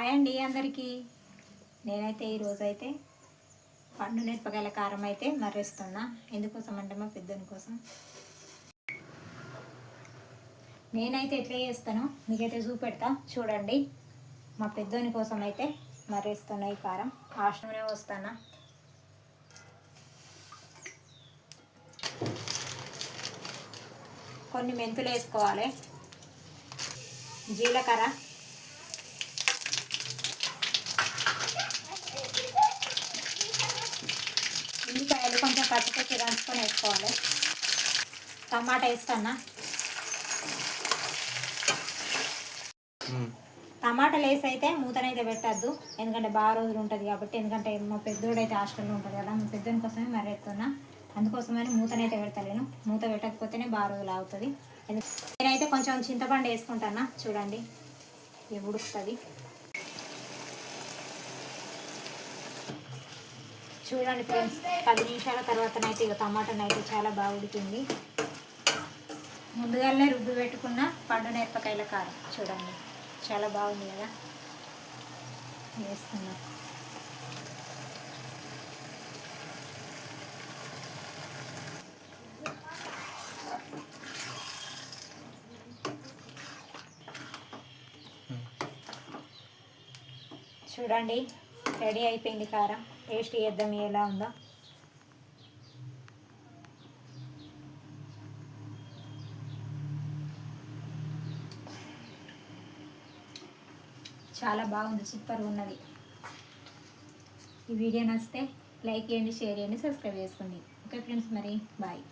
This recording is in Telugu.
హాయ్ అండి అందరికీ. నేనైతే ఈరోజైతే పండు మిరపకాయల కారం అయితే మర్రేస్తున్నా. ఎందుకోసం అంటే మా పెద్దోని కోసం. నేనైతే ఎట్లా చేస్తానో మీకైతే చూపెడతా చూడండి. మా పెద్దోని కోసం అయితే మర్రేస్తున్నా ఈ కారం. ఆశ్రమనే వస్తానా. కొన్ని మెంతులు వేసుకోవాలి, జీలకర్ర, ఉల్లిపాయలు కొంచెం పచ్చిపచ్చి దంచుకొని వేసుకోవాలి. టమాటా వేస్తానా. టమాటాలు వేసి అయితే మూతనైతే పెట్టద్దు, ఎందుకంటే బాగా రోజులు ఉంటుంది కాబట్టి. ఎందుకంటే మా పెద్దోడైతే హాస్టల్లో ఉంటుంది కదా, మా పెద్దోని కోసమే మర్రెత్తున్నా. అందుకోసమని మూతనైతే పెడతలేను. మూత పెట్టకపోతేనే బాగా రోజులు అవుతుంది. నేనైతే కొంచెం చింతపండు వేసుకుంటానా. చూడండి ఇది ఉడుకుతుంది. చూడండి ఫ్రెండ్స్, 10 నిమిషాల తర్వాతనైతే ఇక టమాటాను అయితే చాలా బాగా ఉడికింది. ముందుగానే రుబ్బు పెట్టుకున్న పండు మిరపకాయల కారం చూడండి చాలా బాగుంది కదా. వేస్తున్నా. చూడండి రెడీ అయిపోయింది కారం. టేస్ట్ చేద్దాం ఎలా ఉందో. చాలా బాగుంది, సూపర్గా ఉన్నది. ఈ వీడియో నచ్చితే లైక్ చేయండి, షేర్ చేయండి, సబ్స్క్రైబ్ చేసుకోండి. ఓకే ఫ్రెండ్స్, మరి బాయ్.